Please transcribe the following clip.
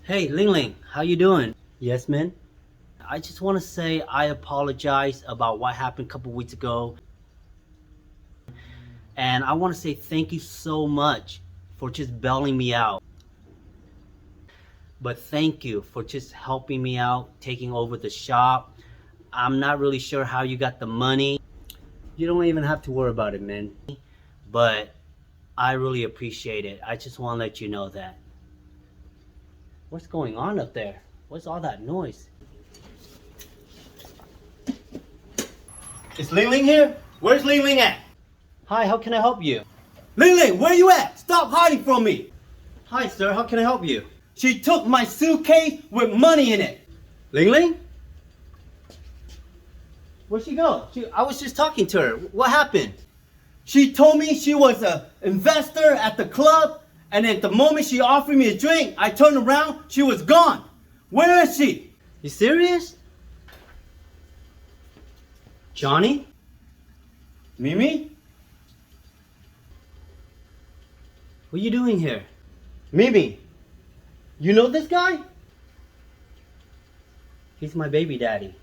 Hey, Ling Ling, how you doing? Yes, man. I just want to say I apologize about what happened a couple weeks ago. And I want to say thank you so much for just bailing me out. But thank you for just helping me out, taking over the shop. I'm not really sure how you got the money. You don't even have to worry about it, man. But I really appreciate it. I just want to let you know that. What's going on up there? What's all that noise? Is Ling Ling here? Where's Ling Ling at? Hi, how can I help you? Ling Ling, where you at? Stop hiding from me! Hi, sir, how can I help you? She took my suitcase with money in it. Ling Ling? Where'd she go? I was just talking to her. What happened? She told me she was an investor at the club, and at the moment she offered me a drink, I turned around, she was gone. Where is she? You serious? Johnny? Mimi? What are you doing here? Mimi, you know this guy? He's my baby daddy.